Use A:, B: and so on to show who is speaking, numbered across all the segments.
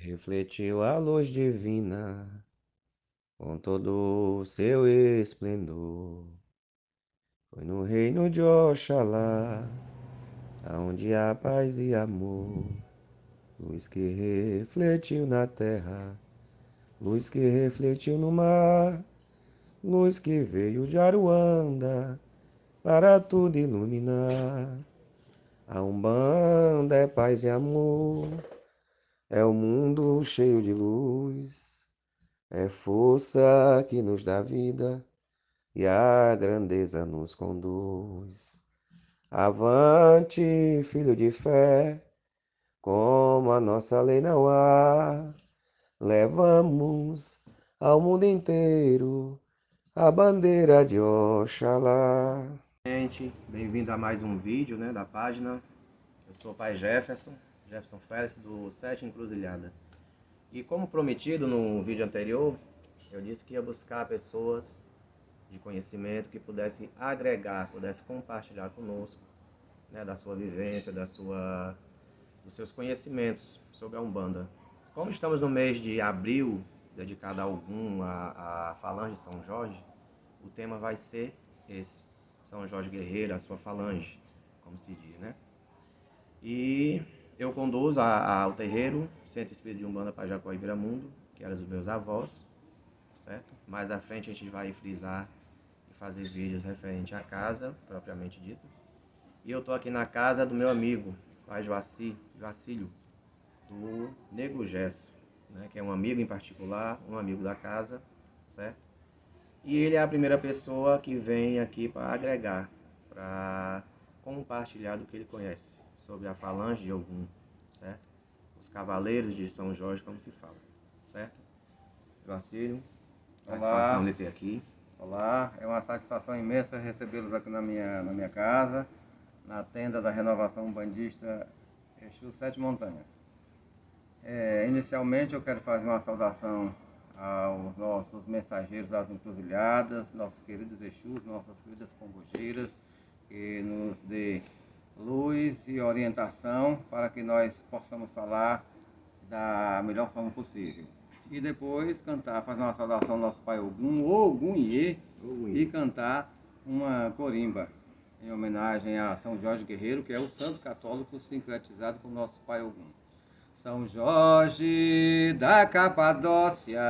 A: Refletiu a luz divina com todo o seu esplendor. Foi no reino de Oxalá, aonde há paz e amor. Luz que refletiu na terra, luz que refletiu no mar, luz que veio de Aruanda para tudo iluminar. A Umbanda é paz e amor, é o mundo cheio de luz. É força que nos dá vida e a grandeza nos conduz. Avante, filho de fé, como a nossa lei não há, levamos ao mundo inteiro a bandeira de Oxalá. Gente, bem-vindo a mais um vídeo, da página. Eu sou o pai Jefferson Félix, do Sete Encruzilhada. E como prometido no vídeo anterior, eu disse que ia buscar pessoas de conhecimento que pudessem agregar, pudessem compartilhar conosco, da sua vivência, dos seus conhecimentos sobre a Umbanda. Como estamos no mês de abril, dedicado a Ogum, a Falange de São Jorge, o tema vai ser esse, São Jorge Guerreiro, a sua Falange, como se diz, E eu conduzo ao terreiro, Centro Espírita de Umbanda Pajacuá e Viramundo, que eram os meus avós, certo? Mais à frente a gente vai frisar e fazer vídeos referente à casa, propriamente dita. E eu estou aqui na casa do meu amigo, pai Joacílio, do Nego Gesso, que é um amigo em particular, um amigo da casa, certo? E ele é a primeira pessoa que vem aqui para agregar, para compartilhar do que ele conhece sobre a falange de Ogum, certo? Os cavaleiros de São Jorge, como se fala, certo? Joacílio, satisfação
B: Olá,
A: de ter aqui.
B: olá, é uma satisfação imensa recebê-los aqui na minha casa, na tenda da Renovação Umbandista Exu Sete Montanhas. Inicialmente eu quero fazer uma saudação aos nossos mensageiros das encruzilhadas, nossos queridos Exus, nossas queridas pombogeiras, que nos dê luz e orientação para que nós possamos falar da melhor forma possível. E depois cantar, fazer uma saudação ao nosso pai Ogum, ou Ogunhê, e cantar uma corimba em homenagem a São Jorge Guerreiro, que é o santo católico sincretizado com o nosso pai Ogum. São Jorge da Capadócia,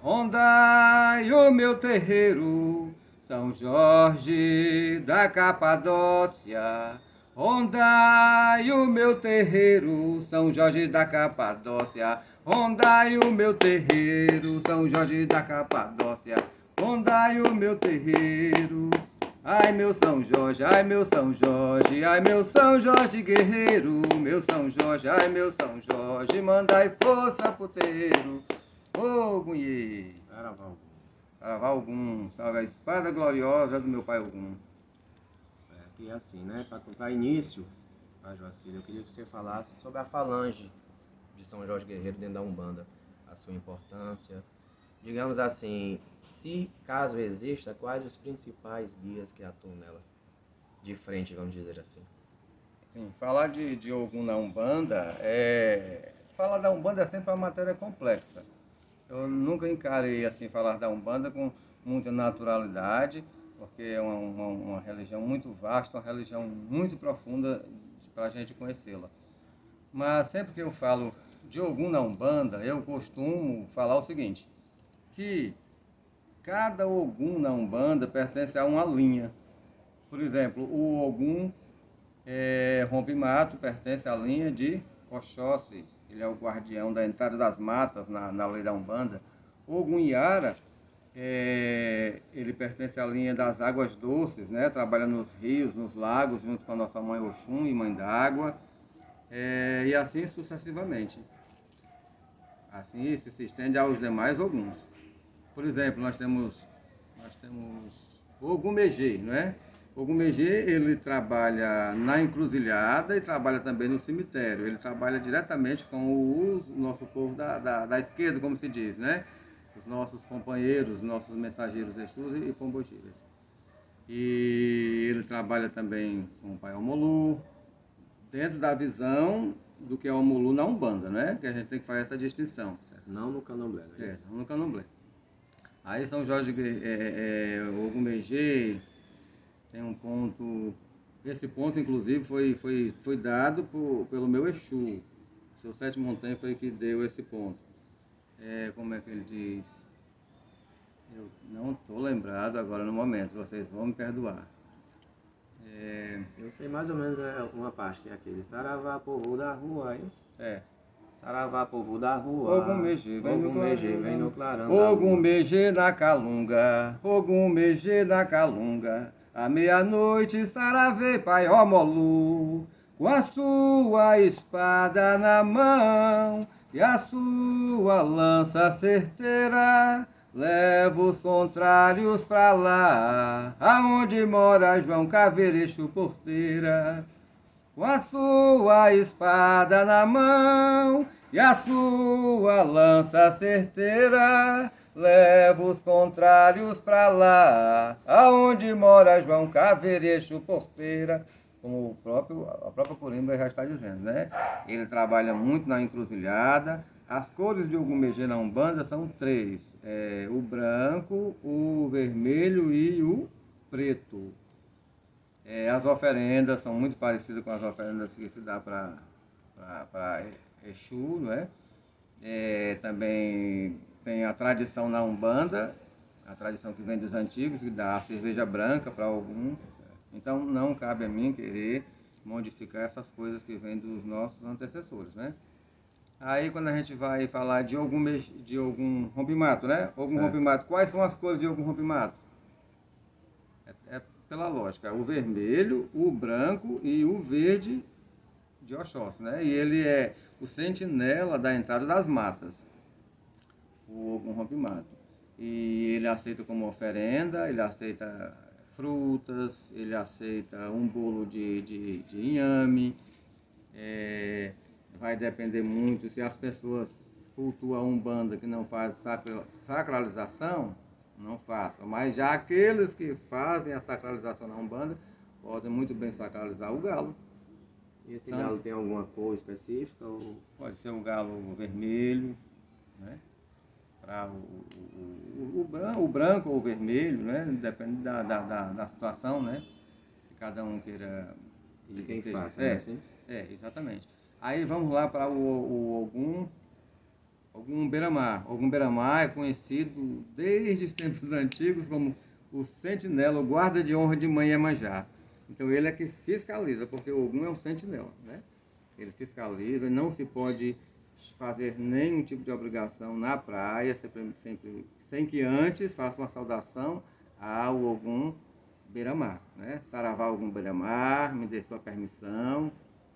B: rondai o meu terreiro. São Jorge da Capadócia, rondai o meu terreiro. São Jorge da Capadócia, rondai o meu terreiro. São Jorge da Capadócia, rondai o meu terreiro. Ai meu São Jorge, ai meu São Jorge, ai meu São Jorge guerreiro, meu São Jorge, ai meu São Jorge, mandai força pro terreiro. Ô Gunhê, Saravá Ogum, salve a espada gloriosa do meu pai Ogum.
A: Certo, e assim, para início, Joacílio, eu queria que você falasse sobre a falange de São Jorge Guerreiro dentro da Umbanda, a sua importância, digamos assim, se caso exista, quais os principais guias que atuam nela, de frente, vamos dizer assim.
B: Sim, falar de Ogum na Umbanda falar da Umbanda é sempre uma matéria complexa. Eu nunca encarei assim falar da Umbanda com muita naturalidade, porque é uma religião muito vasta, uma religião muito profunda para a gente conhecê-la. Mas sempre que eu falo de Ogum na Umbanda, eu costumo falar o seguinte, que cada Ogum na Umbanda pertence a uma linha. Por exemplo, o Ogum Rompe-Mato pertence à linha de Oxóssi, ele é o guardião da entrada das matas na lei da Umbanda. O Ogum Iara, ele pertence à linha das águas doces, trabalha nos rios, nos lagos, junto com a nossa mãe Oxum e mãe d'água, e assim sucessivamente. Assim isso se estende aos demais Oguns. Por exemplo, nós temos o Ogum Megê, não é? O Ogum Megê, ele trabalha na encruzilhada e trabalha também no cemitério. Ele trabalha diretamente com o nosso povo da esquerda, como se diz, né? Os nossos companheiros, nossos mensageiros Exus e Pombogeiras. E ele trabalha também com o Pai Omolu, dentro da visão do que é o Omulu na Umbanda, né? Que a gente tem que fazer essa distinção.
C: Não no candomblé, não é isso?
B: Não no candomblé. Aí São Jorge Ogumegê tem um ponto. Esse ponto, inclusive, foi dado pelo meu Exu. Seu Sete Montanha foi que deu esse ponto. Como é que ele diz? Eu não estou lembrado agora no momento, vocês vão me perdoar.
C: Eu sei mais ou menos uma parte que é aquele. Saravá, povo da rua, é isso? Saravá, povo da rua.
B: Ogumegê,
C: vem no clarão.
B: Ogumegê na calunga, Ogumegê na calunga. À meia-noite, Saravê, pai Romolu, com a sua espada na mão e a sua lança certeira, leva os contrários pra lá, aonde mora João Caveira Exu Porteira. Com a sua espada na mão e a sua lança certeira, leva os contrários pra lá, aonde mora João Caveira Exu Porteira. Como a própria Corimba já está dizendo, né? Ele trabalha muito na encruzilhada. As cores de Ogumegê na Umbanda são três: o branco, o vermelho e o preto. As oferendas são muito parecidas com as oferendas que se dá para Exu, não é? Também tem a tradição na Umbanda, a tradição que vem dos antigos, que dá a cerveja branca para alguns. Então não cabe a mim querer modificar essas coisas que vêm dos nossos antecessores, né? Aí quando a gente vai falar de algum rompimato, né? Algum rompimato, quais são as cores de algum rompimato? Pela lógica, o vermelho, o branco e o verde de Oxóssi, né? E ele é o sentinela da entrada das matas, o Ogum Rompimato. E ele aceita como oferenda, ele aceita frutas, ele aceita um bolo de inhame. Vai depender muito se as pessoas cultuam a Umbanda que não faz sacralização, não façam. Mas já aqueles que fazem a sacralização na Umbanda podem muito bem sacralizar o galo.
C: E esse galo tem alguma cor específica? Ou...
B: Pode ser um galo vermelho, né? Para o branco ou o vermelho, né? Depende da situação, né? Que cada um queira.
C: De quem faça, né? Assim?
B: Exatamente. Aí vamos lá para o Ogum Beira-Mar. Ogum Beira-Mar é conhecido desde os tempos antigos como o sentinela, o guarda de honra de Mãe Iemanjá. Então ele é que fiscaliza, porque o Ogum é um sentinela, né? Ele fiscaliza, não se pode fazer nenhum tipo de obrigação na praia, sempre sem que antes faça uma saudação ao Ogum Beira-Mar, né? Saravá Ogum Beira-Mar, me dê sua permissão,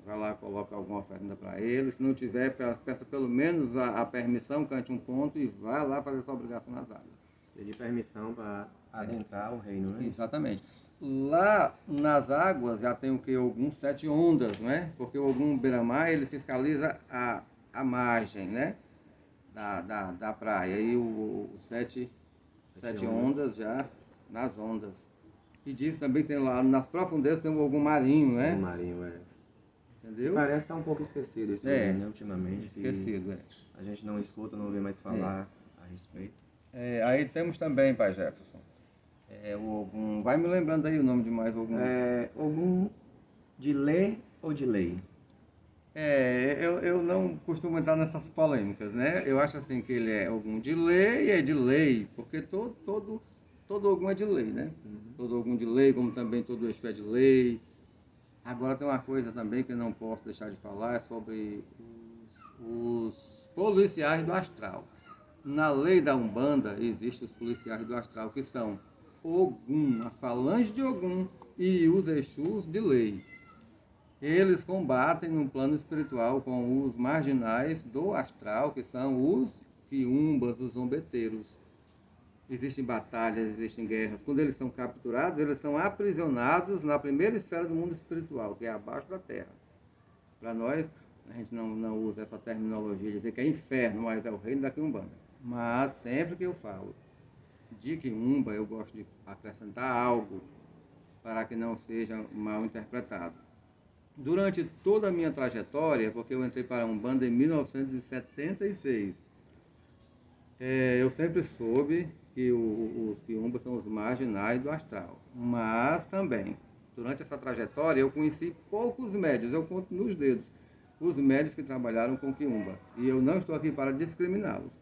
B: vai lá, coloca alguma oferenda para ele. Se não tiver, peça pelo menos a permissão, cante um ponto e vai lá fazer sua obrigação nas águas.
C: Pedir permissão para adentrar o reino, né?
B: Exatamente. Lá nas águas já tem o que? Alguns 7 ondas, né? Porque o Ogum Beira-Mar, ele fiscaliza a margem, né? Da praia. E os sete ondas já nas ondas. E diz também que tem lá nas profundezas tem o Ogum Marinho, né?
C: O marinho,
B: Entendeu?
C: Parece estar um pouco esquecido esse nome, né, ultimamente.
B: Esquecido,
C: A gente não escuta, não vê mais falar a respeito.
B: Aí temos também, pai Jefferson, o Ogum... Vai me lembrando aí o nome de mais Ogum.
C: Ogum de lei ou de lei?
B: Eu não costumo entrar nessas polêmicas, né? Eu acho assim que ele é Ogum de lei e é de lei, porque todo Ogum é de lei, né? Todo Ogum de lei, como também todo Exu é de lei. Agora tem uma coisa também que eu não posso deixar de falar, é sobre os policiais do astral. Na lei da Umbanda existem os policiais do astral, que são Ogum, a falange de Ogum e os Exus de lei. Eles combatem no plano espiritual com os marginais do astral, que são os quiumbas, os zombeteiros. Existem batalhas, existem guerras. Quando eles são capturados, eles são aprisionados na primeira esfera do mundo espiritual, que é abaixo da terra. Para nós, a gente não usa essa terminologia de dizer que é inferno, mas é o reino da Quiumbanda. Mas sempre que eu falo de Quiumba, eu gosto de acrescentar algo para que não seja mal interpretado. Durante toda a minha trajetória, porque eu entrei para a Umbanda em 1976, eu sempre soube que os quiumbas são os marginais do astral. Mas também, durante essa trajetória, eu conheci poucos médios, eu conto nos dedos, os médios que trabalharam com quiumba. E eu não estou aqui para discriminá-los.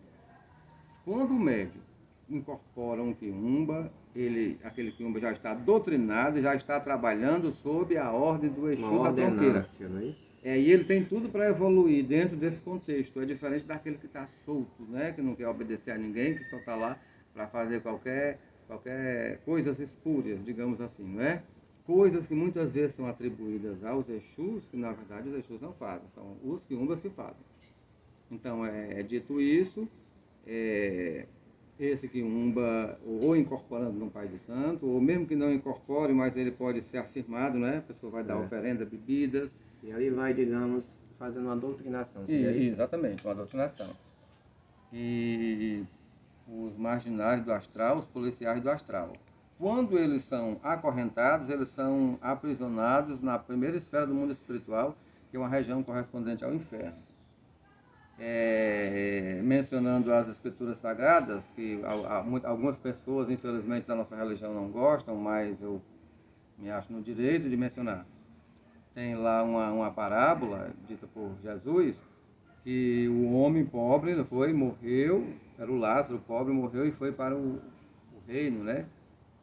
B: Quando o médium incorpora um quiumba, aquele quiumba já está doutrinado, já está trabalhando sob a ordem do Exu da tronqueira.
C: Não é isso?
B: E ele tem tudo para evoluir dentro desse contexto. É diferente daquele que está solto, né? Que não quer obedecer a ninguém, que só está lá para fazer qualquer coisas espúrias, digamos assim, não é? Coisas que muitas vezes são atribuídas aos Exus, que na verdade os Exus não fazem, são os quiumbas que fazem. Então, dito isso, esse quiumba, ou incorporando no Pai de Santo, ou mesmo que não incorpore, mas ele pode ser afirmado, né? A pessoa vai dar oferenda, bebidas.
C: E aí vai, digamos, fazendo uma doutrinação. Seria isso?
B: Exatamente, uma doutrinação. E os marginais do astral, os policiais do astral. Quando eles são acorrentados, eles são aprisionados na primeira esfera do mundo espiritual, que é uma região correspondente ao inferno. Mencionando as escrituras sagradas, que algumas pessoas, infelizmente, da nossa religião não gostam, mas eu me acho no direito de mencionar. Tem lá uma parábola dita por Jesus, que o homem pobre morreu, era o Lázaro pobre, morreu e foi para o reino, né?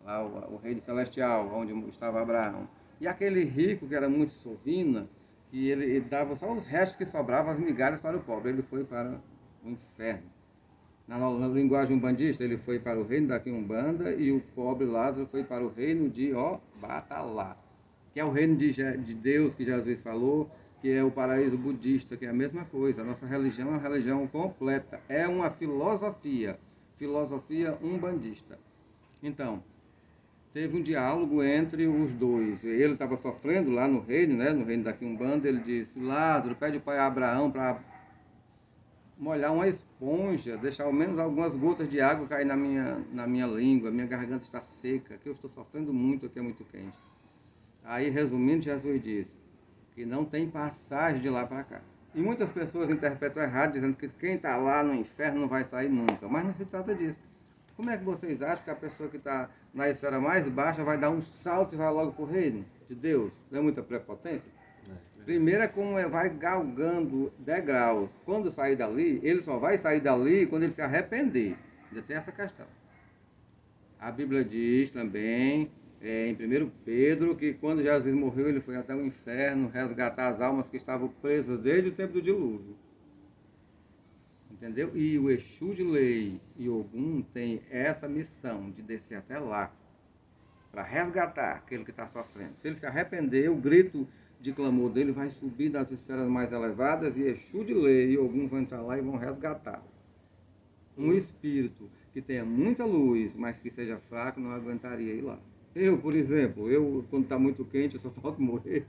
B: Lá o reino celestial, onde estava Abraão. E aquele rico, que era muito sovina, que ele dava só os restos que sobravam, as migalhas para o pobre. Ele foi para o inferno. Na linguagem umbandista, ele foi para o reino da Quiumbanda e o pobre Lázaro foi para o reino de Obatalá, que é o reino de Deus que Jesus falou, que é o paraíso budista, que é a mesma coisa. A nossa religião é uma religião completa, é uma filosofia umbandista. Então, teve um diálogo entre os dois. Ele estava sofrendo lá no reino, né, no reino da Quiumbanda. Ele disse: Lázaro, pede o pai Abraão para molhar uma esponja, deixar ao menos algumas gotas de água cair na minha língua. Minha garganta está seca, que eu estou sofrendo muito, aqui é muito quente. Aí, resumindo, Jesus disse que não tem passagem de lá para cá. E muitas pessoas interpretam errado, dizendo que quem está lá no inferno não vai sair nunca. Mas não se trata disso. Como é que vocês acham que a pessoa que está na esfera mais baixa vai dar um salto e vai logo para o reino de Deus? Não é muita prepotência? Primeiro é como vai galgando degraus. Quando sair dali, ele só vai sair dali quando ele se arrepender. Ainda tem essa questão. A Bíblia diz também, em 1 Pedro, que quando Jesus morreu, ele foi até o inferno resgatar as almas que estavam presas desde o tempo do dilúvio. Entendeu? E o Exu de Lei e Ogum tem essa missão de descer até lá para resgatar aquele que está sofrendo. Se ele se arrepender, o grito de clamor dele vai subir das esferas mais elevadas e Exu de Lei e Ogum vão entrar lá e vão resgatar. Um espírito que tenha muita luz, mas que seja fraco, não aguentaria ir lá. Eu, por exemplo, quando está muito quente, eu só falta morrer.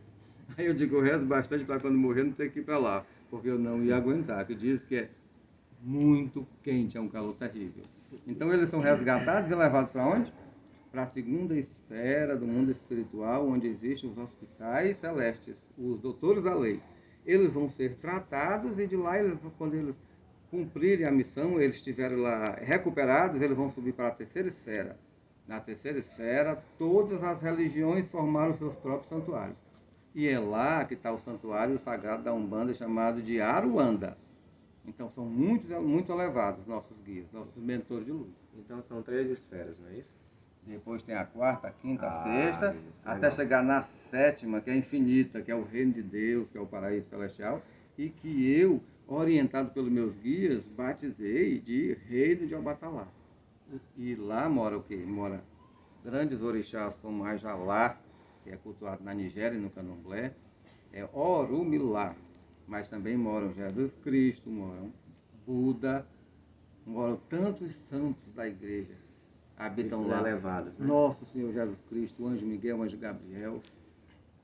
B: Aí eu digo, eu rezo bastante para quando morrer não ter que ir para lá, porque eu não ia aguentar, que diz que é muito quente, é um calor terrível. Então eles são resgatados e levados para onde? Para a segunda esfera do mundo espiritual, onde existem os hospitais celestes, os doutores da lei. Eles vão ser tratados e de lá, quando eles cumprirem a missão, eles estiverem lá recuperados, eles vão subir para a terceira esfera. Na terceira esfera, todas as religiões formaram seus próprios santuários. E é lá que está o santuário sagrado da Umbanda, chamado de Aruanda. Então são muito, muito elevados nossos guias, nossos mentores de luz.
C: Então são 3 esferas, não é isso?
B: Depois tem a quarta, a quinta, a sexta, até chegar na sétima, que é infinita, que é o reino de Deus, que é o paraíso celestial, e que eu, orientado pelos meus guias, batizei de reino de Obatalá. E lá mora o quê? Mora grandes orixás como Ajalá, que é cultuado na Nigéria e no Candomblé, é Orumilá, mas também moram Jesus Cristo, moram Buda, moram tantos santos da igreja, habitam lá.
C: Elevados, né?
B: Nosso Senhor Jesus Cristo, o anjo Miguel, o anjo Gabriel,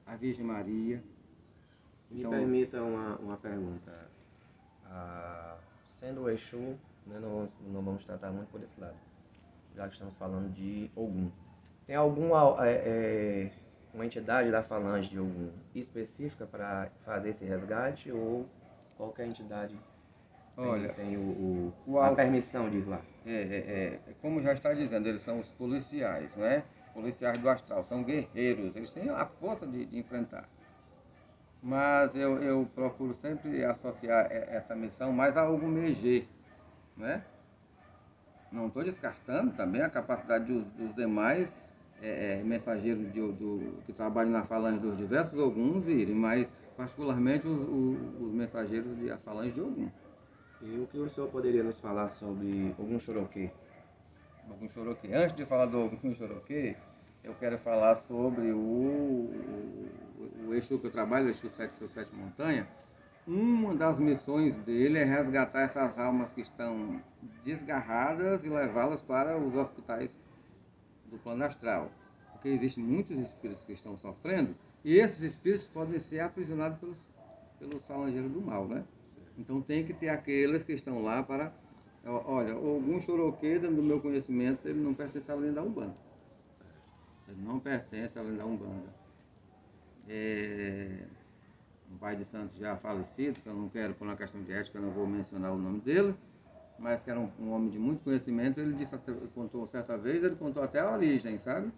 B: a Virgem Maria.
C: Me permita uma pergunta. Sendo o Exu, né, não vamos tratar muito por esse lado, já que estamos falando de Ogum. Tem algum uma entidade da falange de Ogum específica para fazer esse resgate ou qualquer entidade
B: Olha,
C: tem a permissão de ir lá?
B: Como já está dizendo, eles são os policiais, né? Policiais do astral, são guerreiros, eles têm a força de enfrentar. Mas eu procuro sempre associar essa missão mais a algum EG, né? Não estou descartando também a capacidade dos demais mensageiros que trabalham na falange dos diversos Oguns irem, mas particularmente os mensageiros da falange de Ogum.
C: E o que o senhor poderia nos falar sobre Ogum Xoroquê?
B: Ogum Xoroquê. Antes de falar do Ogum Xoroquê, eu quero falar sobre o Exu que eu trabalho, o Exu 7 Montanha. Uma das missões dele é resgatar essas almas que estão desgarradas e levá-las para os hospitais do plano astral. Porque existem muitos espíritos que estão sofrendo e esses espíritos podem ser aprisionados pelos falangeiros do mal, né? Então tem que ter aqueles que estão lá para... Olha, algum Xoroquê, do meu conhecimento, ele não pertence à lenda da Umbanda. Ele não pertence à lenda da Umbanda. Um pai de santo já falecido, que eu não quero, por uma questão de ética, eu não vou mencionar o nome dele, mas que era um homem de muito conhecimento, ele disse, contou certa vez, ele contou até a origem, sabe?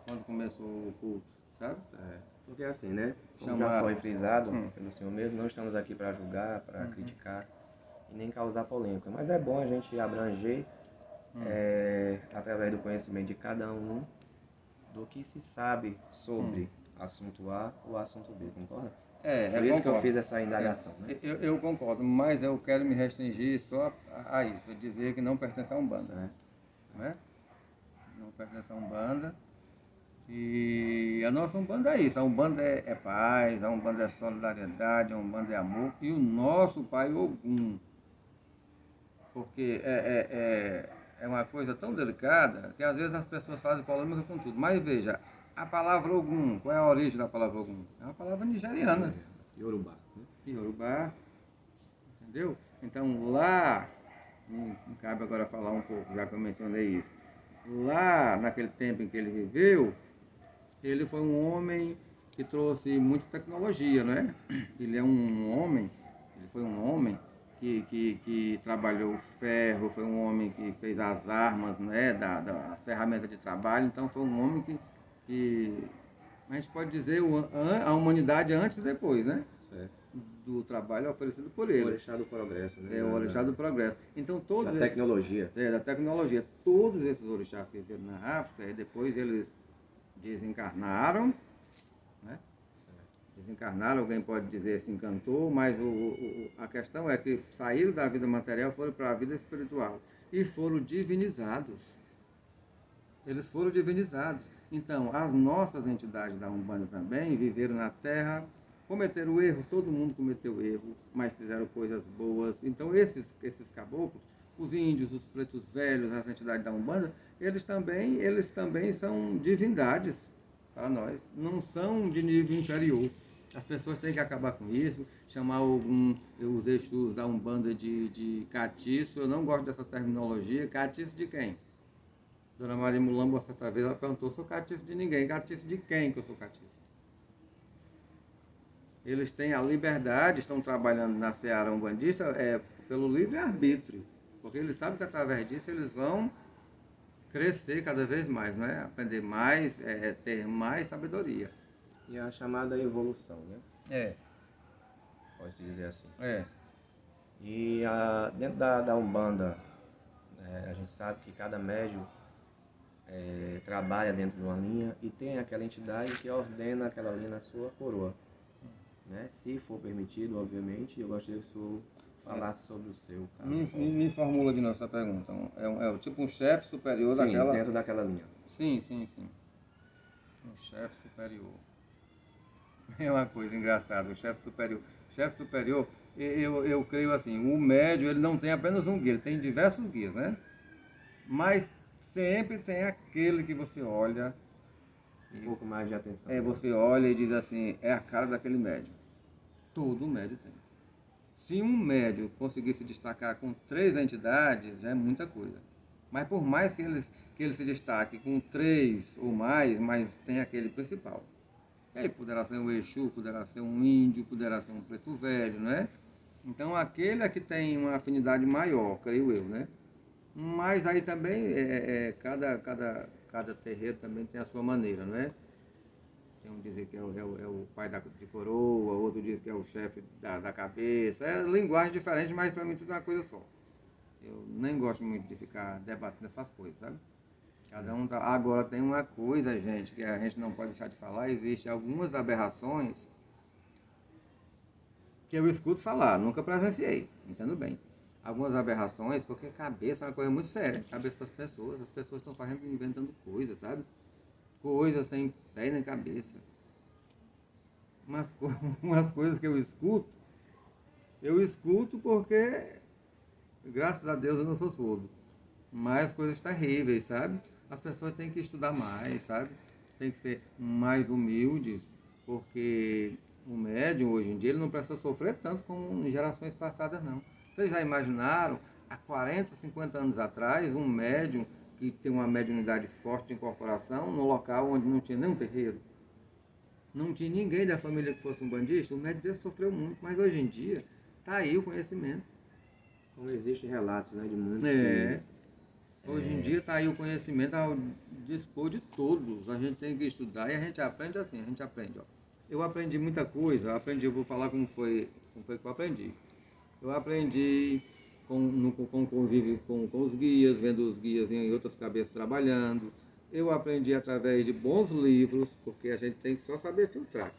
B: Quando começou o culto, sabe?
C: Certo. Porque assim, né? Como já foi frisado pelo senhor mesmo, não estamos aqui para julgar, para criticar e nem causar polêmica. Mas é bom a gente abranger, através do conhecimento de cada um, do que se sabe sobre assunto A ou assunto B, concorda? Por isso que eu fiz essa indagação. Né?
B: Eu concordo, mas eu quero me restringir só a isso, dizer que não pertence a Umbanda.
C: Certo.
B: Né? Não pertence a Umbanda. E a nossa Umbanda é isso, a Umbanda é paz, a Umbanda é solidariedade, a Umbanda é amor, e o nosso pai Ogum, porque é uma coisa tão delicada que às vezes as pessoas fazem polêmica com tudo, mas veja, a palavra Ogum, qual é a origem da palavra Ogum? É uma palavra nigeriana.
C: Yorubá. Né?
B: Yorubá, entendeu? Então lá, me cabe agora falar um pouco, já que eu mencionei isso, lá naquele tempo em que ele viveu, ele foi um homem que trouxe muita tecnologia, né? Ele foi um homem que trabalhou o ferro, foi um homem que fez as armas, né? Da ferramenta de trabalho, então foi um homem que a gente pode dizer a humanidade antes e depois, né?
C: Certo.
B: Do trabalho oferecido por ele.
C: O orixá do progresso, né?
B: O orixá do progresso. Então todos
C: da tecnologia.
B: Da tecnologia. Todos esses orixás que viveram na África, e depois eles desencarnaram, né? Desencarnaram, alguém pode dizer se encantou, mas a questão é que saíram da vida material, foram para a vida espiritual e foram divinizados. Eles foram divinizados. Então, as nossas entidades da Umbanda também viveram na Terra, cometeram erros, todo mundo cometeu erro, mas fizeram coisas boas. Então, esses caboclos, os índios, os pretos velhos, as entidades da Umbanda, eles também são divindades para nós, não são de nível inferior. As pessoas têm que acabar com isso, chamar os Exus da Umbanda de catiço. Eu não gosto dessa terminologia. Catiço de quem? Dona Maria Mulamba, certa vez, ela perguntou, sou catiço de ninguém. Catiço de quem que eu sou catiço? Eles têm a liberdade, estão trabalhando na seara umbandista pelo livre-arbítrio, porque eles sabem que através disso eles vão crescer cada vez mais, né? Aprender mais, ter mais sabedoria.
C: E a chamada evolução, né? Pode-se dizer assim. E dentro da Umbanda, a gente sabe que cada médium trabalha dentro de uma linha e tem aquela entidade que ordena aquela linha na sua coroa. Né? Se for permitido, obviamente, eu gostaria que o senhor falasse sobre o seu caso.
B: Me formula de novo essa pergunta. É tipo um chefe superior daquela...
C: dentro daquela linha.
B: Sim. Um chefe superior. É uma coisa engraçada, o chefe superior. Chefe superior, eu creio assim, o médio, ele não tem apenas um guia, ele tem diversos guias, né? Mas sempre tem aquele que você olha...
C: Um pouco mais de atenção.
B: Você olha e diz assim, é a cara daquele médio. Todo médio tem. Se um médio conseguir se destacar com 3 entidades, já é muita coisa. Mas por mais que ele se destaque com 3 ou mais, mas tem aquele principal. E aí poderá ser um Exu, poderá ser um índio, poderá ser um preto velho, não é? Então aquele é que tem uma afinidade maior, creio eu, né? Mas aí também cada terreiro também tem a sua maneira, não é? Tem um dizer que é o pai de coroa, outro diz que é o chefe da cabeça. É linguagem diferente, mas para mim tudo é uma coisa só. Eu nem gosto muito de ficar debatendo essas coisas, sabe? Cada um tá... Agora tem uma coisa, gente, que a gente não pode deixar de falar. Existem algumas aberrações que eu escuto falar, nunca presenciei, entendo bem. Algumas aberrações, porque cabeça é uma coisa muito séria, cabeça das pessoas. As pessoas estão fazendo, inventando coisas, sabe? Coisas sem pé nem cabeça. Umas coisas que eu escuto porque, graças a Deus, eu não sou surdo. Mas coisas terríveis, sabe? As pessoas têm que estudar mais, sabe? Tem que ser mais humildes, porque o médium, hoje em dia, ele não precisa sofrer tanto como em gerações passadas, não. Vocês já imaginaram, há 40, 50 anos atrás, um médium que tem uma mediunidade forte de incorporação, num local onde não tinha nenhum terreiro? Não tinha ninguém da família que fosse um bandista? O médium dele sofreu muito, mas hoje em dia, está aí o conhecimento.
C: Como existem relatos, né, de muitos
B: Hoje em dia está aí o conhecimento ao dispor de todos. A gente tem que estudar e a gente aprende assim, a gente aprende. Ó. Eu aprendi muita coisa, eu vou falar como foi que eu aprendi. Eu aprendi com convívio com os guias, vendo os guias em outras cabeças trabalhando. Eu aprendi através de bons livros, porque a gente tem que só saber filtrar.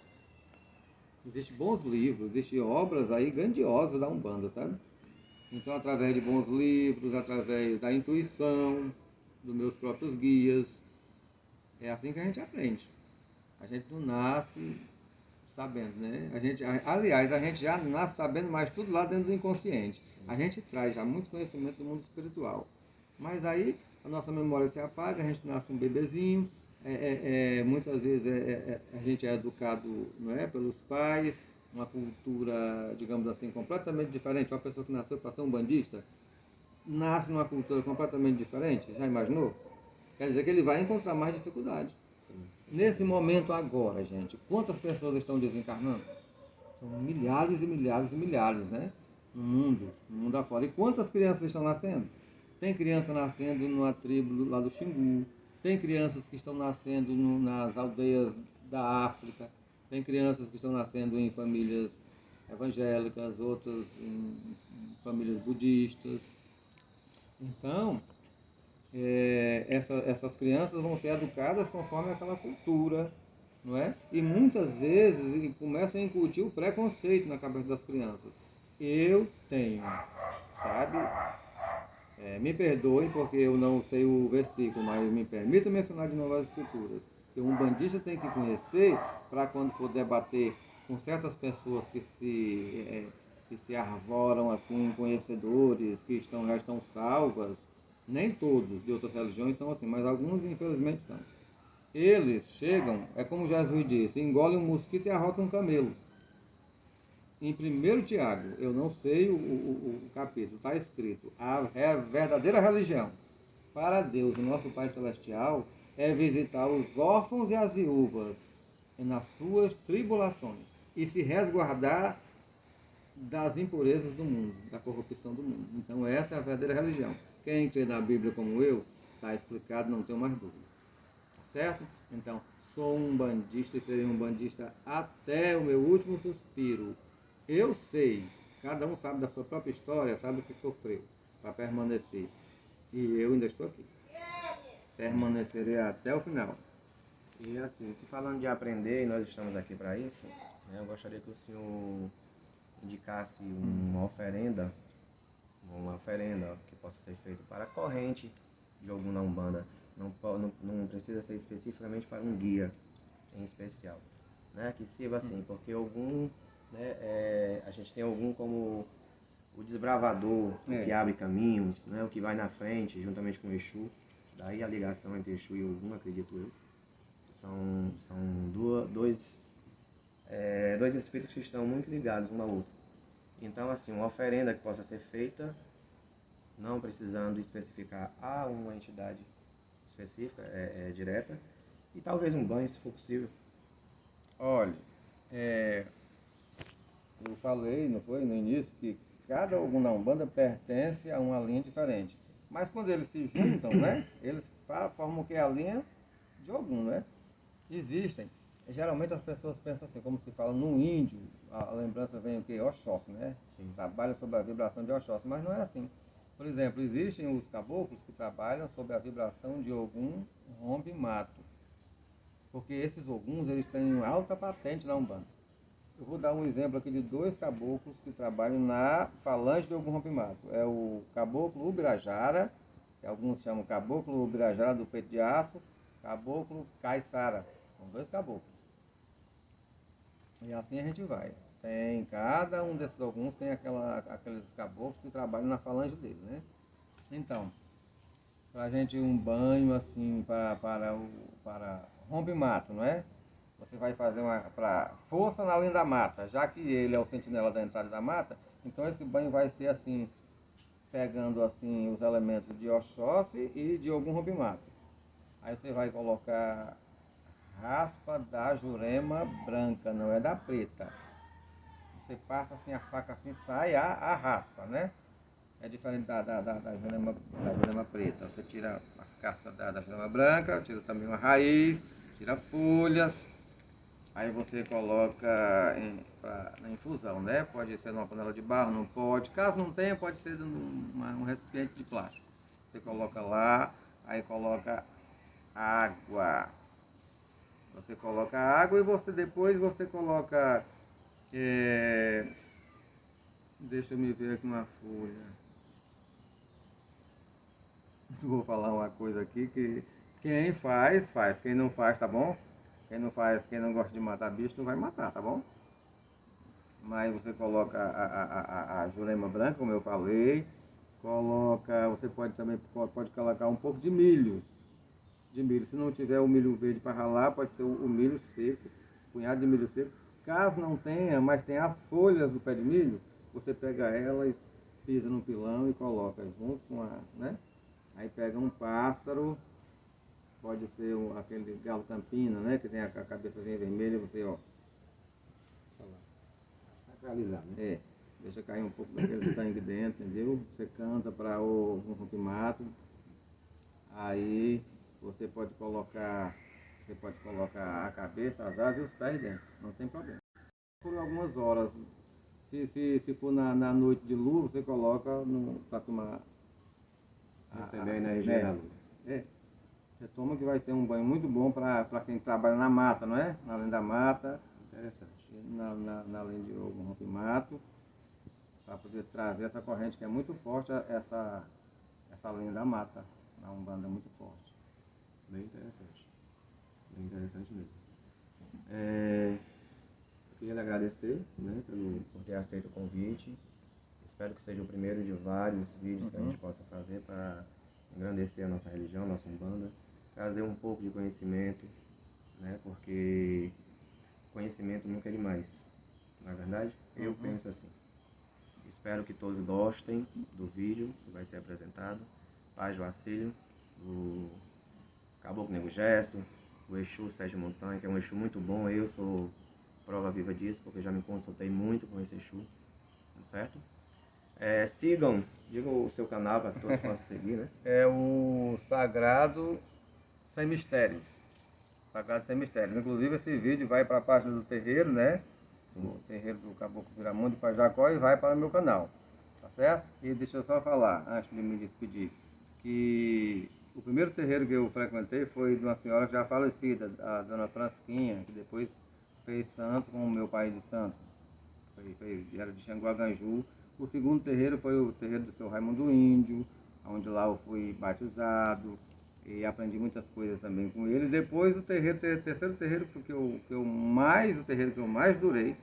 B: Existem bons livros, existem obras aí grandiosas da Umbanda, sabe? Então, através de bons livros, através da intuição, dos meus próprios guias, é assim que a gente aprende. A gente não nasce sabendo, né? Aliás, a gente já nasce sabendo, mas tudo lá dentro do inconsciente. A gente traz já muito conhecimento do mundo espiritual. Mas aí a nossa memória se apaga, a gente nasce um bebezinho, muitas vezes a gente é educado, não é, pelos pais, uma cultura, digamos assim, completamente diferente. Uma pessoa que nasceu para ser um bandista, nasce numa cultura completamente diferente, já imaginou? Quer dizer que ele vai encontrar mais dificuldade. Sim. Nesse momento agora, gente, quantas pessoas estão desencarnando? São milhares e milhares e milhares, né? No mundo afora. E quantas crianças estão nascendo? Tem criança nascendo numa tribo lá do Xingu, tem crianças que estão nascendo nas aldeias da África, tem crianças que estão nascendo em famílias evangélicas, outras em famílias budistas. Então, essas crianças vão ser educadas conforme aquela cultura, não é? E muitas vezes começam a incutir o preconceito na cabeça das crianças. Eu tenho, sabe? Me perdoem porque eu não sei o versículo, mas me permita mencionar de novo as escrituras. Que um bandista tem que conhecer para quando for debater com certas pessoas que se arvoram assim, conhecedores, que já estão salvas. Nem todos de outras religiões são assim, mas alguns infelizmente são. Eles chegam, é como Jesus disse, engolem um mosquito e arrotam um camelo. Em 1 Tiago, eu não sei o capítulo, está escrito, a verdadeira religião para Deus, o nosso Pai Celestial, é visitar os órfãos e as viúvas nas suas tribulações e se resguardar das impurezas do mundo, da corrupção do mundo. Então essa é a verdadeira religião. Quem crê na Bíblia como eu, está explicado, não tenho mais dúvida. Tá certo? Então, sou um bandista e serei um bandista até o meu último suspiro. Eu sei, cada um sabe da sua própria história, sabe o que sofreu para permanecer. E eu ainda estou aqui. Permanecerei até o final.
C: E assim, se falando de aprender, e nós estamos aqui para isso, né, eu gostaria que o senhor indicasse uma oferenda que possa ser feita para a corrente de algum na Umbanda. Não precisa ser especificamente para um guia em especial, né? Que sirva assim, porque algum, né, a gente tem algum como o desbravador, o que abre caminhos, né, o que vai na frente, juntamente com o Exu. Daí a ligação entre Exu e Ogum, acredito eu. São dois espíritos que estão muito ligados um ao outro. Então, assim, uma oferenda que possa ser feita não precisando especificar a uma entidade específica, direta, e talvez um banho, se for possível.
B: Olha, eu falei, não foi, no início, que cada Ogum na Umbanda pertence a uma linha diferente. Mas quando eles se juntam, né, eles formam o que é a linha de Ogum, né? Existem. Geralmente as pessoas pensam assim, como se fala no índio, a lembrança vem o quê? Oxóssi, né?
C: Sim.
B: Trabalha sobre a vibração de Oxóssi, mas não é assim. Por exemplo, existem os caboclos que trabalham sobre a vibração de Ogum rompe-mato. Porque esses Oguns, eles têm alta patente na Umbanda. Eu vou dar um exemplo aqui de dois caboclos que trabalham na falange de Ogum rompe-mato. É o caboclo Ubirajara, que alguns chamam caboclo Ubirajara do peito de aço, caboclo Caiçara. São dois caboclos. E assim a gente vai. Tem cada um desses Oguns tem aqueles caboclos que trabalham na falange dele, né? Então, para a gente um banho assim para rompe-mato, não é? Você vai fazer uma para força na linha da mata, já que ele é o sentinela da entrada da mata, então esse banho vai ser assim, pegando assim os elementos de Oxóssi e de algum rompe-mato. Aí você vai colocar raspa da jurema branca, não é da preta. Você passa assim a faca assim, sai a raspa, né? É diferente da jurema preta. Você tira as cascas da jurema branca, tira também uma raiz, tira folhas. Aí você coloca na infusão, né? Pode ser numa panela de barro, não pode. Caso não tenha, pode ser um recipiente de plástico. Você coloca lá, aí coloca água. Você coloca água e depois você coloca... deixa eu me ver aqui uma folha. Vou falar uma coisa aqui que quem faz, faz. Quem não faz, tá bom? Quem não faz, quem não gosta de matar bicho, não vai matar, tá bom? Mas você coloca a jurema branca, como eu falei. Você pode também pode colocar um pouco de milho. Se não tiver o milho verde para ralar, pode ser o milho seco, punhado de milho seco. Caso não tenha, mas tem as folhas do pé de milho, você pega ela e pisa no pilão e coloca junto com né? Aí pega um pássaro, pode ser aquele galo campina, né? Que tem a cabeçazinha vermelha, você, ó.
C: Sacralizar, né?
B: Deixa cair um pouco daquele sangue dentro, entendeu? Você canta para o rompe-mato. Aí você pode colocar a cabeça, as asas e os pés dentro, não tem problema. Por algumas horas, se for na noite de lua, você coloca para tomar
C: receber a energia da lua.
B: Você toma que vai ser um banho muito bom para quem trabalha na mata, não é? Na linha da mata.
C: Interessante.
B: Na linha de algum rompe-mato, para poder trazer essa corrente que é muito forte, essa linha da mata. Na Umbanda é muito forte.
C: Bem interessante. Bem interessante mesmo. Eu queria lhe agradecer, né, por ter aceito o convite. Espero que seja o primeiro de vários vídeos que a gente possa fazer para engrandecer a nossa religião, nossa Umbanda, trazer um pouco de conhecimento, né, porque conhecimento nunca é demais, não é verdade? Eu penso assim. Espero que todos gostem do vídeo que vai ser apresentado. Paz do Acílio, do Caboclo Nego Gesso, o Exu Sérgio Montanha, que é um Exu muito bom. Eu sou prova viva disso, porque já me consultei muito com esse Exu, certo? Sigam, digam o seu canal para que todos possam seguir, né?
B: É o Sagrado Sem Mistérios. Sagrado Sem Mistérios. Inclusive esse vídeo vai para a página do terreiro, né? O terreiro do Caboclo Viramundo de Pajacó, e vai para o meu canal. Tá certo? E deixa eu só falar, antes de me despedir, que o primeiro terreiro que eu frequentei foi de uma senhora já falecida, a dona Francisquinha, que depois fez santo com o meu pai de santo. Era de Xanguaganju. O segundo terreiro foi o terreiro do seu Raimundo Índio, onde lá eu fui batizado e aprendi muitas coisas também com ele. Depois o terceiro terreiro o terreiro que eu mais durei,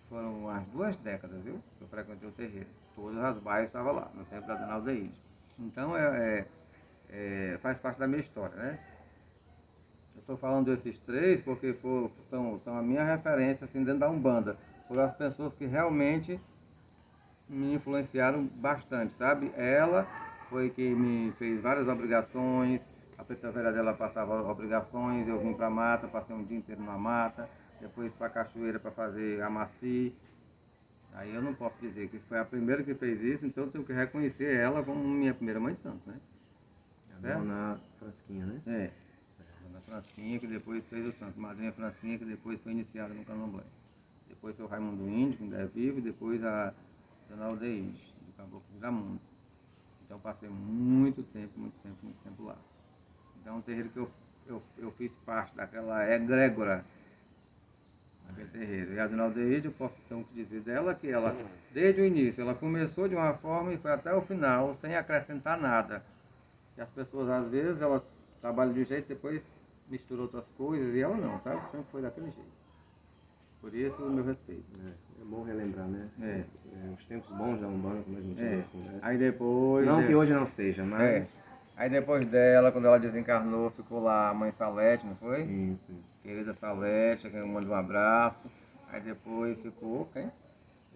B: foram as 2 décadas, viu? Que eu frequentei o terreiro. Todas as baias estavam lá, no tempo da Dona Aldeide. Então faz parte da minha história, né? Eu estou falando desses 3 porque são a minha referência assim, dentro da Umbanda. Foram as pessoas que realmente me influenciaram bastante, sabe? Ela foi que me fez várias obrigações, a preta velha dela passava obrigações, eu vim para a mata, passei um dia inteiro na mata, depois para a cachoeira para fazer amaci. Aí eu não posso dizer que foi a primeira que fez isso, então eu tenho que reconhecer ela como minha primeira mãe de santo, né?
C: A
B: Certo?
C: dona Frasquinha, né?
B: É. Dona Francinha, que depois fez o santo. Madrinha Francinha, que depois foi iniciada no Candomblé. Depois foi o Raimundo Índio, que ainda é vivo, e depois a Dona Aldeide, do Caboclo Viramundo. Então passei muito tempo lá. Então é um terreiro que eu fiz parte daquela egrégora naquele terreiro. E a Dona Aldeide, eu posso então dizer dela que ela, desde o início, ela começou de uma forma e foi até o final, sem acrescentar nada. E as pessoas, às vezes, elas trabalham de um jeito, depois misturam outras coisas, e ela não, sabe? Sempre foi daquele jeito. Por isso, o meu respeito.
C: É bom relembrar, né? Os tempos bons da Umbanda, como a gente conversa.
B: Aí depois...
C: Não que hoje não seja,
B: É.
C: mas...
B: Aí depois dela, quando ela desencarnou, ficou lá a mãe Salete, não foi?
C: Isso.
B: Querida Salete, que eu mando um abraço. Aí depois ficou quem?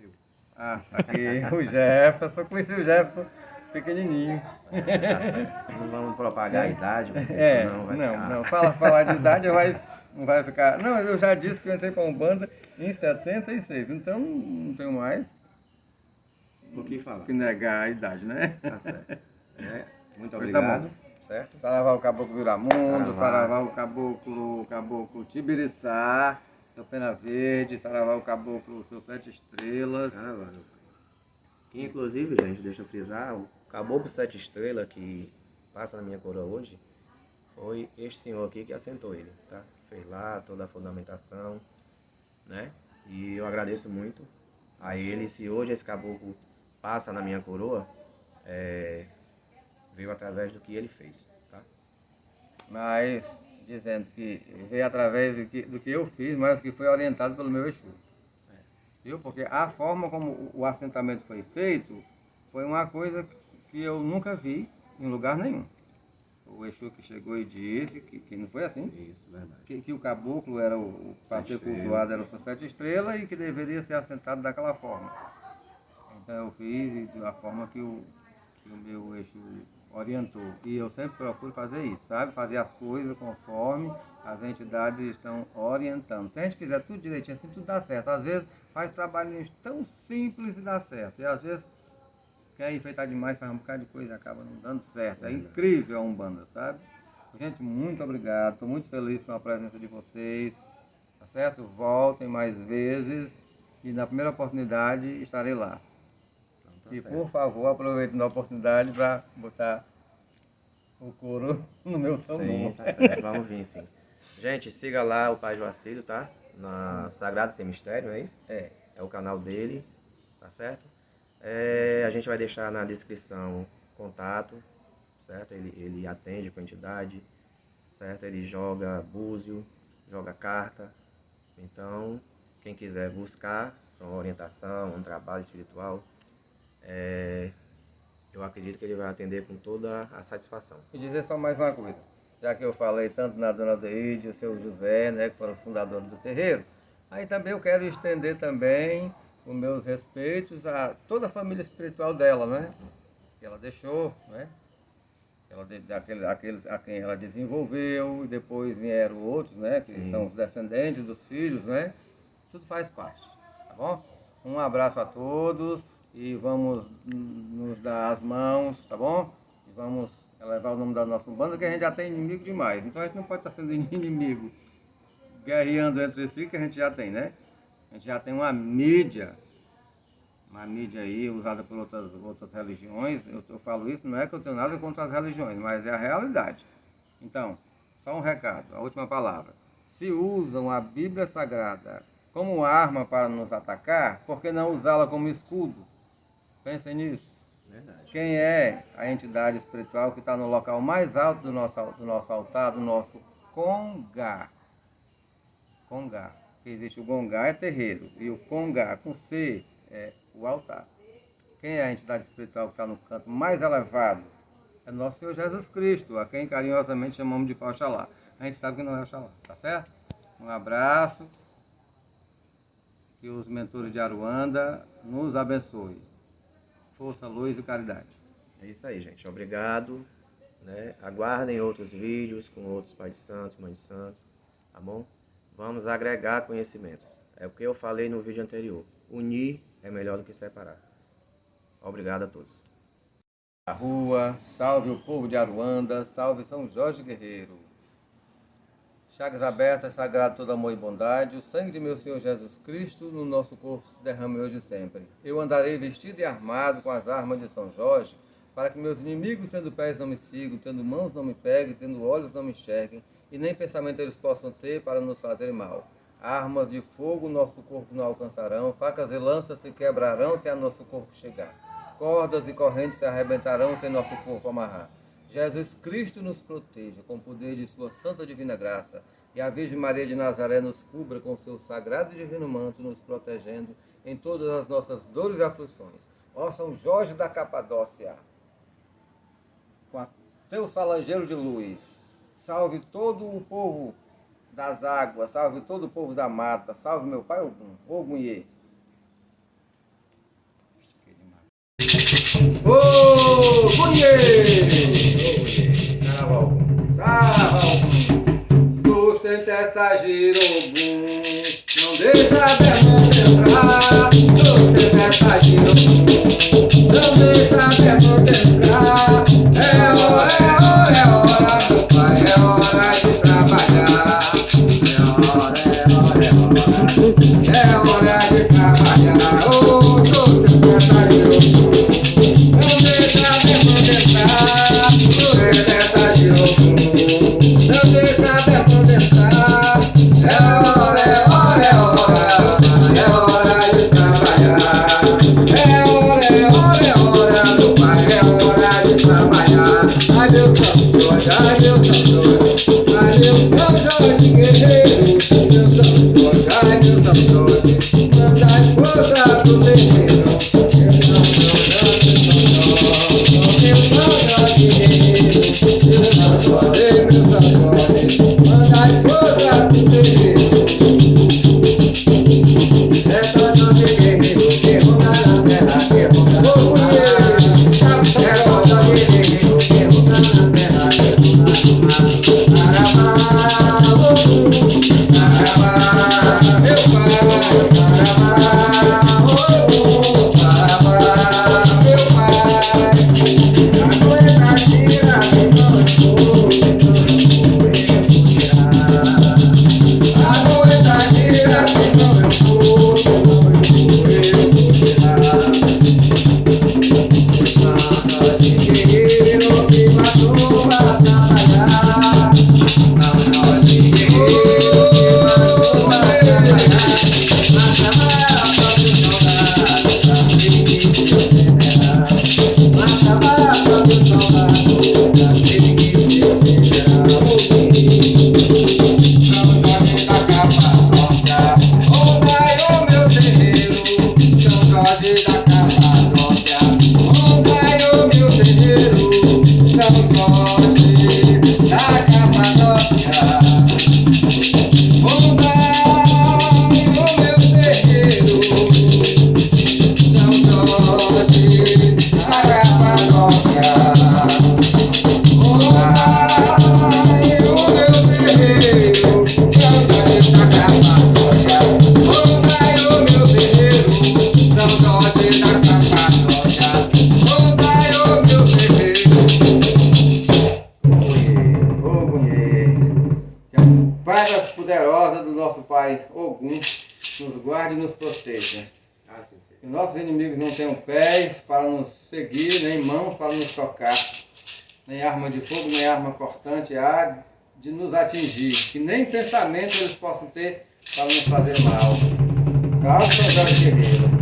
C: Eu.
B: Ah, aqui o Jefferson, eu conheci o Jefferson pequenininho.
C: Tá certo. Não vamos propagar a idade, porque senão vai ficar...
B: Não, falar de idade não vai ficar... Não, eu já disse que eu entrei para a Umbanda em 76, então não tenho mais
C: O que falar?
B: que negar a idade, né?
C: Tá certo. Muito
B: Pois tá
C: obrigado.
B: bom.
C: Certo?
B: Saravá o Caboclo Viramundo,
C: Saravá.
B: Saravá o Caboclo Tibiriçá, seu Pena Verde, Saravá o Caboclo Seu Sete Estrelas.
C: Caramba, meu pai. Que, inclusive, gente, deixa eu frisar, o Caboclo Sete Estrelas que passa na minha coroa hoje, foi este senhor aqui que assentou ele, tá? Fez lá toda a fundamentação, né? E eu agradeço muito a ele. Se hoje esse caboclo passa na minha coroa, veio através do que ele fez, tá?
B: Mas dizendo que veio através do que eu fiz, mas que foi orientado pelo meu Exu. Viu? Porque a forma como o assentamento foi feito foi uma coisa que eu nunca vi em lugar nenhum. O Exu que chegou e disse que não foi assim.
C: Isso, verdade.
B: Que o caboclo era para ser cultuado era o seu sete estrelas e que deveria ser assentado daquela forma. Então eu fiz da forma que o meu Exu orientou. E eu sempre procuro fazer isso, sabe? Fazer as coisas conforme as entidades estão orientando. Se a gente fizer tudo direitinho assim, tudo dá certo. Às vezes faz trabalhinhos tão simples e dá certo. E às vezes quer enfeitar demais, faz um bocado de coisa e acaba não dando certo. É incrível a Umbanda, sabe? Gente, muito obrigado. Estou muito feliz com a presença de vocês. Tá certo? Voltem mais vezes. E na primeira oportunidade estarei lá.
C: Então, tá
B: E
C: certo.
B: por favor, aproveitem a oportunidade para botar o couro no meu tambor.
C: Sim, tá certo. Vamos vir, sim. Gente, siga lá o Pai Joacílio, tá? Na Sagrado Sem Mistério, não é isso? É o canal dele, tá certo? A gente vai deixar na descrição contato, certo? Ele atende com a entidade, certo? Ele joga búzio, joga carta. Então, quem quiser buscar uma orientação, um trabalho espiritual, eu acredito que ele vai atender com toda a satisfação.
B: E dizer só mais uma coisa. Já que eu falei tanto na Dona Deide e o seu José, né, que foram os fundadores do terreiro, aí também eu quero estender também os meus respeitos a toda a família espiritual dela, né? Que ela deixou, né? Aqueles a quem ela desenvolveu, e depois vieram outros, né? Que são os descendentes dos filhos, né? Tudo faz parte, tá bom? Um abraço a todos e vamos nos dar as mãos, tá bom? E vamos elevar o nome da nossa Umbanda, que a gente já tem inimigo demais. Então a gente não pode estar sendo inimigo, guerreando entre si, que a gente já tem, né? A gente já tem uma mídia aí usada por outras religiões. Eu falo isso, não é que eu tenho nada contra as religiões, mas é a realidade. Então, só um recado, a última palavra. Se usam a Bíblia Sagrada como arma para nos atacar, por que não usá-la como escudo? Pensem nisso.
C: Verdade.
B: Quem é a entidade espiritual que está no local mais alto do nosso altar, do nosso Congá? Congá. Que existe o Gongá é terreiro e o Congá com C é o altar. Quem é a entidade espiritual que está no canto mais elevado? É nosso Senhor Jesus Cristo, a quem carinhosamente chamamos de Pai Oxalá. A gente sabe que não é Oxalá, tá certo? Um abraço. Que os mentores de Aruanda nos abençoem. força, luz e caridade.
C: É isso aí, gente. Obrigado. Né? Aguardem outros vídeos com outros pais de santos, mães de santos, tá bom? Vamos agregar conhecimento. É o que eu falei no vídeo anterior. Unir é melhor do que separar. Obrigado a todos.
B: A rua, salve o povo de Aruanda, salve São Jorge Guerreiro. Chagas abertas, sagrado todo amor e bondade, o sangue de meu Senhor Jesus Cristo no nosso corpo se derrame hoje e sempre. Eu andarei vestido e armado com as armas de São Jorge, para que meus inimigos, tendo pés, não me sigam, tendo mãos, não me peguem, tendo olhos, não me enxerguem, e nem pensamento eles possam ter para nos fazer mal. Armas de fogo nosso corpo não alcançarão, facas e lanças se quebrarão se a nosso corpo chegar. Cordas e correntes se arrebentarão se nosso corpo amarrar. Jesus Cristo nos proteja com o poder de sua santa divina graça, e a Virgem Maria de Nazaré nos cubra com seu sagrado e divino manto, nos protegendo em todas as nossas dores e aflições. Ó São Jorge da Capadócia, com teu falangeiro de luz, salve todo o povo das águas, salve todo o povo da mata, salve meu pai Ogum, Ogunhê. Ogunhê! Carnaval! Sustenta essa girogum, não deixa a demanda entrar. Sustenta essa girogum, não deixa a demanda entrar. É hora, meu pai, é hora de trabalhar. É hora de trabalhar. Oh, sustenta essa girogum, não deixa a demanda entrar. Sustenta essa girogum, não deixa a demanda entrar. É hora de trabalhar. É hora, meu pai, é hora de trabalhar. Adeus, São Jorge, adeus, São Jorge, adeus, São Jorge Guerreiro, adeus, São Jorge, adeus, São Jorge, manda a esposa pro terreiro. Meu São Jorge Guerreiro, meu São Jorge, manda a esposa pro terreiro. É São Jorge Guerreiro que ronda na terra, que ronda na terra. É São Jorge Guerreiro que ronda na terra, que ronda na terra. Saravá, meu pai, saravá, saravá, meu pai. A noite gira, se não eu vou, se não eu vou tirar. A noite gira, se não eu vou, se não eu vou tirar. São Jorge Guerreiro que matou pra trabalhar. São Jorge Guerreiro que matou pra trabalhar. Mas trabalha pra se jogar, pra seguir seu general. Mas trabalha pra se jogar, pra seguir seu general. São Jorge da Capadócia, ondai o meu terreiro. São Jorge da Capadócia, ondai o meu terreiro. São Jorge da Capadócia, ondai o meu terreiro. São Jorge da Capadócia, ondai o meu terreiro. São Jorge da Capadócia, ondai o meu terreiro. São Jorge da Capadócia, ondai o meu terreiro. Ogunhê, que a espada poderosa do nosso Pai Ogum nos guarde e nos proteja.
C: Sim, sim.
B: Que nossos inimigos não tenham pés para nos seguir, nem mãos para nos tocar, nem arma de fogo, nem arma cortante há de nos atingir, que nem pensamento eles possam ter para nos fazer mal. Salve São Jorge Guerreiro.